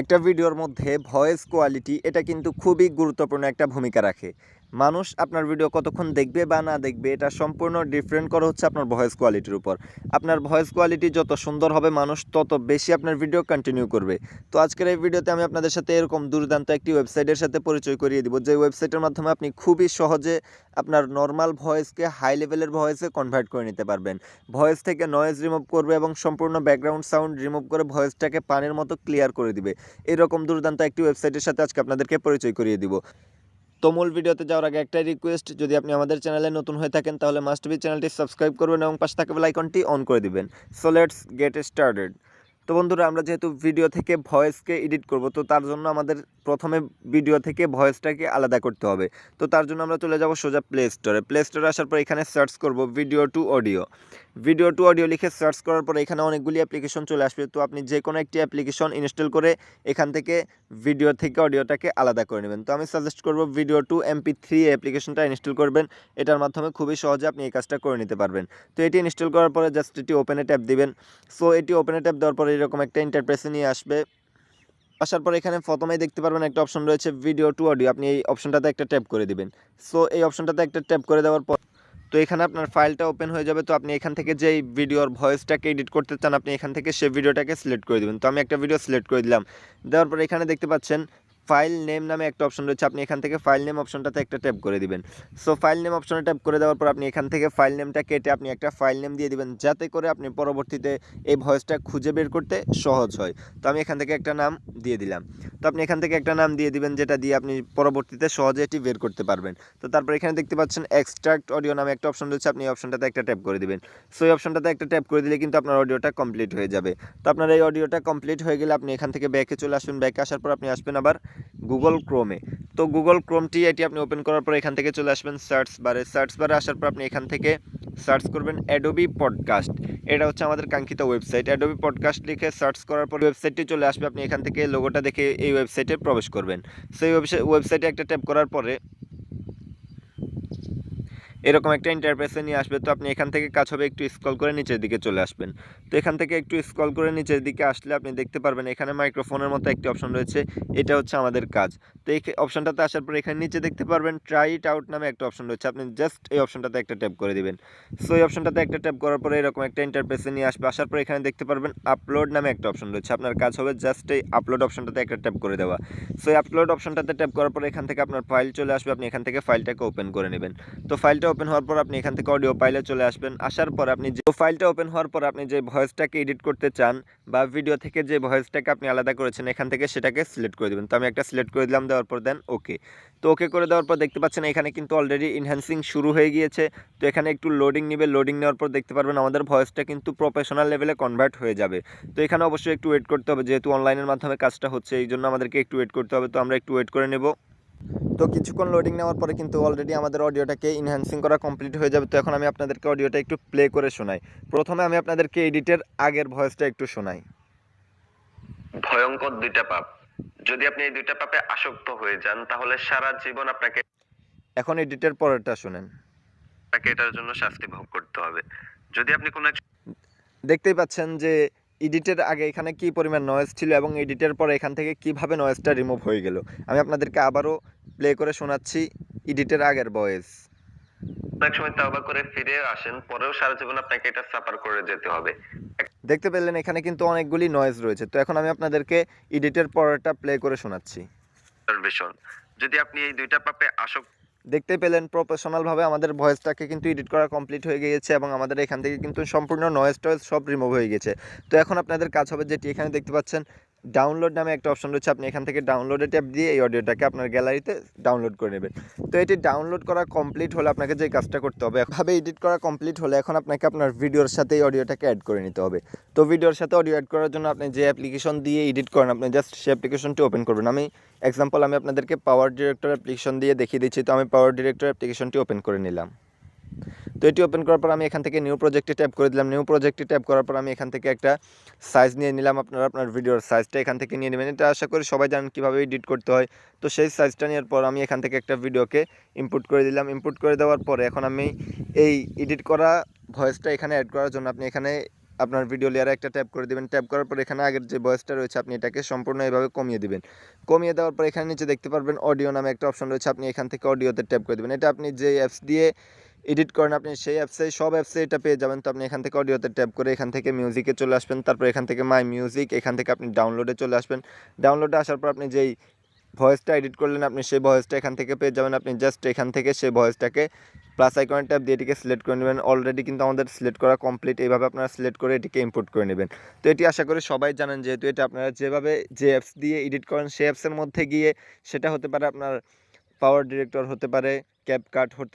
একটা ভিডিওর মধ্যে ভয়েস কোয়ালিটি এটা কিন্তু খুবই গুরুত্বপূর্ণ একটা ভূমিকা রাখে। মানুষ আপনার ভিডিও কতক্ষণ দেখবে বা না দেখবে এটা সম্পূর্ণ ডিফারেন্ট করা হচ্ছে আপনার ভয়েস কোয়ালিটির উপর। আপনার ভয়েস কোয়ালিটি যত সুন্দর হবে মানুষ তত বেশি আপনার ভিডিও কন্টিনিউ করবে। তো আজকের এই ভিডিওতে আমি আপনাদের সাথে এরকম দুর্দান্ত একটি ওয়েবসাইটের সাথে পরিচয় করিয়ে দিব, যে ওয়েবসাইটের মাধ্যমে আপনি খুবই সহজে আপনার নর্মাল ভয়েসকে হাই লেভেলের ভয়েসে কনভার্ট করে নিতে পারবেন। ভয়েস থেকে নয়েজ রিমুভ করবে এবং সম্পূর্ণ ব্যাকগ্রাউন্ড সাউন্ড রিমুভ করে ভয়েসটাকে পানির মতো ক্লিয়ার করে দিবে। এরকম দুর্দান্ত একটি ওয়েবসাইটের সাথে আজকে আপনাদেরকে পরিচয় করিয়ে দিব। তো মূল ভিডিওতে যাওয়ার আগে একটাই রিকোয়েস্ট, যদি আপনি আমাদের চ্যানেলে নতুন হয়ে থাকেন তাহলে মাস্ট বি চ্যানেলটি সাবস্ক্রাইব করবেন এবং পাশে থাকা বেল আইকনটি অন করে দিবেন। So let's get started. তো বন্ধুরা, আমরা যেহেতু ভিডিও থেকে ভয়েসকে এডিট করব, তো তার জন্য আমাদের প্রথমে ভিডিও থেকে ভয়েসটাকে আলাদা করতে হবে। তো তার জন্য আমরা চলে যাব সোজা প্লে স্টোরে আসার পর এখানে সার্চ করব ভিডিও টু অডিও লিখে সার্চ করার পর এখানে অনেকগুলি অ্যাপ্লিকেশন চলে আসবে। তো আপনি যে কোনো একটি অ্যাপ্লিকেশন ইনস্টল করে এখান থেকে ভিডিও থেকে অডিওটাকে আলাদা করে নেবেন। তো আমি সাজেস্ট করব ভিডিও টু MP3 অ্যাপ্লিকেশনটা ইনস্টল করবেন। এটার মাধ্যমে খুবই সহজে আপনি এই কাজটা করে নিতে পারবেন। তো এটি ইনস্টল করার পরে জাস্ট এটি ওপেনে ট্যাপ দিবেন। সো এটি ওপেনে ট্যাপ দেওয়ার পরে এরকম একটা ইন্টারফেসে নিয়ে আসবে। আসার পর এখানে প্রথমেই দেখতে পারবেন একটা অপশন রয়েছে ভিডিও টু অডিও, আপনি এই অপশনটাতে একটা ট্যাপ করে দিবেন। সো এই অপশনটাতে একটা ট্যাপ করে দেওয়ার পর তো এখানে আপনার ফাইলটা ওপেন হয়ে যাবে। তো আপনি এখান থেকে যেই ভিডিওর ভয়েসটাকে এডিট করতে চান আপনি এখান থেকে সেই ভিডিওটাকে সিলেক্ট করে দিবেন। তো আমি একটা ভিডিও সিলেক্ট করে দিলাম। দেওয়ার পর এখানে দেখতে পাচ্ছেন ফাইল নেম নামে একটা অপশন রয়েছে, আপনি এখান থেকে ফাইল নেম অপশনটাতে একটা ট্যাপ করে দিবেন। সো ফাইল নেম অপশনে ট্যাপ করে দেওয়ার পর আপনি এখান থেকে ফাইল নেমটা কেটে আপনি একটা ফাইল নেম দিয়ে দিবেন, যাতে করে আপনি পরবর্তীতে এই ভয়েসটা খুঁজে বের করতে সহজ হয়। তো আমি এখান থেকে একটা নাম দিয়ে দিলাম। তো আপনি এখান থেকে একটা নাম দিয়ে দিবেন, যেটা দিয়ে আপনি পরবর্তীতে সহজে এটি বের করতে পারবেন। তো তারপর এখানে দেখতে পাচ্ছেন এক্সট্রাক্ট অডিও নামে একটা অপশন রয়েছে, আপনি এই অপশনটাতে একটা ট্যাপ করে দিবেন। সো এই অপশনটাতে একটা ট্যাপ করে দিলে কিন্তু আপনার অডিওটা কমপ্লিট হয়ে যাবে। তো আপনার এই অডিওটা কমপ্লিট হয়ে গেলে আপনি এখান থেকে ব্যাকে চলে আসবেন। ব্যাকে আসার পর আপনি আসবেন আবার গুগল ক্রোমে। তো গুগল ক্রোমটি এটি আপনি ওপেন করার পর এখান থেকে চলে আসবেন সার্চ বারে আসার পর আপনি এখান থেকে সার্চ করবেন অ্যাডোবি পডকাস্ট। এটা হচ্ছে আমাদের কাঙ্ক্ষিত ওয়েবসাইট। অ্যাডোবি পডকাস্ট লিখে সার্চ করার পর ওয়েবসাইটটি চলে আসবে। আপনি এখান থেকে লোগোটা দেখে এই ওয়েবসাইটে প্রবেশ করবেন। সেই ওয়েবসাইটে একটা ট্যাপ করার পরে এরকম একটা ইন্টারফেসে নিয়ে আসবে। তো আপনি এখান থেকে কাজ হবে একটু স্ক্রল করে নিচের দিকে চলে আসবেন। তো এখান থেকে একটু স্ক্রল করে নিচের দিকে আসলে আপনি দেখতে পারবেন এখানে মাইক্রোফোনের মতো একটি অপশন রয়েছে, এটা হচ্ছে আমাদের কাজ। তো এই অপশনটাতে আসার পর এখানে নিচে দেখতে পারবেন ট্রাই ইট আউট নামে একটা অপশন রয়েছে, আপনি জাস্ট এই অপশনটাতে একটা ট্যাপ করে দিবেন। সো এই অপশনটাতে একটা ট্যাপ করার পরে এরকম একটা ইন্টারফেসে নিয়ে আসবে। আসার পর এখানে দেখতে পারবেন আপলোড নামে একটা অপশন রয়েছে, আপনার কাজ হবে জাস্ট এই আপলোড অপশনটাতে একটা ট্যাপ করে দেওয়া। সো এই আপলোড অপশনটাতে ট্যাপ করার পর এখান থেকে আপনার ফাইল চলে আসবে, আপনি এখান থেকে ফাইলটাকে ওপেন করে নেবেন। তো ফাইলটা ওপেন হওয়ার পর আপনি এখান থেকে অডিও ফাইলে চলে আসবেন। আসার পর আপনি যে ফাইলটা ওপেন হওয়ার পর আপনি যে ভয়েসটাকে এডিট করতে চান বা ভিডিও থেকে যে ভয়েসটাকে আপনি আলাদা করেছেন এখান থেকে সেটাকে সিলেক্ট করে দেবেন। তো আমি একটা সিলেক্ট করে দিলাম, দেওয়ার পর দেন ওকে। তো ওকে করে দেওয়ার পর দেখতে পাচ্ছেন এখানে কিন্তু অলরেডি ইনহ্যান্সিং শুরু হয়ে গিয়েছে। তো এখানে একটু লোডিং নেবে, লোডিং নেওয়ার পর দেখতে পারবেন আমাদের ভয়েসটা কিন্তু প্রফেশনাল লেভেলে কনভার্ট হয়ে যাবে। তো এখানে অবশ্যই একটু ওয়েট করতে হবে, যেহেতু অনলাইনের মাধ্যমে কাজটা হচ্ছে এই জন্য আমাদেরকে একটু ওয়েট করতে হবে। তো আমরা একটু ওয়েট করে নেব। তো কিছুক্ষণ লোডিং নেওয়ার পরে কিন্তু অলরেডি আমাদের অডিওটাকে ইনহ্যান্সিং করা কমপ্লিট হয়ে যাবে। তো এখন আমি আপনাদেরকে অডিওটা একটু প্লে করে শোনাই। প্রথমে আমি আপনাদেরকে এডিটের আগের ভয়েসটা একটু শোনাই। ভয়ঙ্কর দুইটা পাপ, যদি আপনি এই দুইটা পাপে আসক্ত হয়ে যান তাহলে সারা জীবন আপনাকে এখন এডিটের পরেরটা শুনেন। এটার জন্য শাস্তি ভোগ করতে হবে। যদি আপনি কোনো দেখতেই পাচ্ছেন যে এডিটের আগে এখানে কি পরিমাণ নয়েজ ছিল এবং এডিটের পরে এখান থেকে কিভাবে নয়েজটা রিমুভ হয়ে গেল। আমি আপনাদেরকে আবারও প্লে করে শোনাচ্ছি এডিটের আগের ভয়েস। অনেক সময় তাওবা করে ফিরে আসেন, পরেও সারা জীবন আপনাকে এটা সাফার করে যেতে হবে। দেখতে পেলেন এখানে কিন্তু অনেকগুলি নয়েজ রয়েছে। তো এখন আমি আপনাদেরকে এডিটের পরেরটা প্লে করে শোনাচ্ছি। যদি আপনি এই দুইটা পাপে আসক্ত দেখতে পেলেন প্রফেশনালভাবে আমাদের ভয়েসটাকে কিন্তু এডিট করা কমপ্লিট হয়ে গিয়েছে এবং আমাদের এখান থেকে কিন্তু সম্পূর্ণ নয়েজ টয়েজ সব রিমুভ হয়ে গেছে। তো এখন আপনাদের কাজ হবে যেটি এখানে দেখতে পাচ্ছেন ডাউনলোড নামে একটা অপশন রয়েছে, আপনি এখান থেকে ডাউনলোডে ট্যাপ দিয়ে এই অডিওটাকে আপনার গ্যালারিতে ডাউনলোড করে নেবেন। তো এটি ডাউনলোড করা কমপ্লিট হলে আপনাকে যে কাজটা করতে হবে, এভাবে এডিট করা কমপ্লিট হলে এখন আপনাকে আপনার ভিডিওর সাথে এই অডিওটাকে অ্যাড করে নিতে হবে। তো ভিডিওর সাথে অডিও অ্যাড করার জন্য আপনি যে অ্যাপ্লিকেশন দিয়ে এডিট করেন আপনি জাস্ট সেই অ্যাপ্লিকেশনটি ওপেন করবেন। আমি আপনাদেরকে পাওয়ার ডিরেক্টর অ্যাপ্লিকেশন দিয়ে দেখিয়ে দিচ্ছি। তো আমি পাওয়ার ডিরেক্টর অ্যাপ্লিকেশনটি ওপেন করে নিলাম। তো এটি ওপেন করার পর আমি এখান থেকে নিউ প্রজেক্টে ট্যাপ করে দিলাম। নিউ প্রজেক্টে ট্যাপ করার পর আমি এখান থেকে একটা সাইজ নিয়ে নিলাম। আপনারা আপনার ভিডিওর সাইজটা এখান থেকে নিয়ে নেবেন। এটা আশা করি সবাই জানেন কীভাবে এডিট করতে হয়। তো সেই সাইজটা নেওয়ার পর আমি এখান থেকে একটা ভিডিওকে ইনপুট করে দিলাম। ইনপুট করে দেওয়ার পরে এখন আমি এই এডিট করা ভয়েসটা এখানে অ্যাড করার জন্য আপনি এখানে আপনার ভিডিও লেয়ারে একটা ট্যাপ করে দিবেন। ট্যাপ করার পর এখানে আগের যে ভয়েসটা রয়েছে আপনি এটাকে সম্পূর্ণ এভাবে কমিয়ে দিবেন। কমিয়ে দেওয়ার পর এখানে নিচে দেখতে পারবেন অডিও নামে একটা অপশন রয়েছে, আপনি এখান থেকে অডিওতে ট্যাপ করে দিবেন। এটা আপনি যে অ্যাপস দিয়ে এডিট করেন আপনি সেই সব অ্যাপসে এটা পেয়ে যাবেন। তো আপনি এখান থেকে অডিওতে ট্যাপ করে এখান থেকে মিউজিকে চলে আসবেন, তারপর এখান থেকে মাই মিউজিক, এখান থেকে আপনি ডাউনলোডে চলে আসবেন। ডাউনলোডে আসার পর আপনি যেই ভয়েসটা এডিট করলেন আপনি সেই ভয়েসটা এখান থেকে পেয়ে যাবেন। আপনি জাস্ট এখান থেকে সেই ভয়েসটাকে প্লাস আইকনের ট্যাপ দিয়ে এটিকে সিলেক্ট করে নেবেন। অলরেডি কিন্তু আমাদের সিলেক্ট করা কমপ্লিট, এইভাবে আপনারা সিলেক্ট করে এটিকে ইম্পোর্ট করে নেবেন। তো এটি আশা করি সবাই জানেন, যেহেতু এটা আপনারা যেভাবে যে অ্যাপস দিয়ে এডিট করেন সেই অ্যাপসের মধ্যে গিয়ে, সেটা হতে পারে আপনার পাওয়ার ডিরেক্টর, হতে পারে ক্যাপকাট, হতে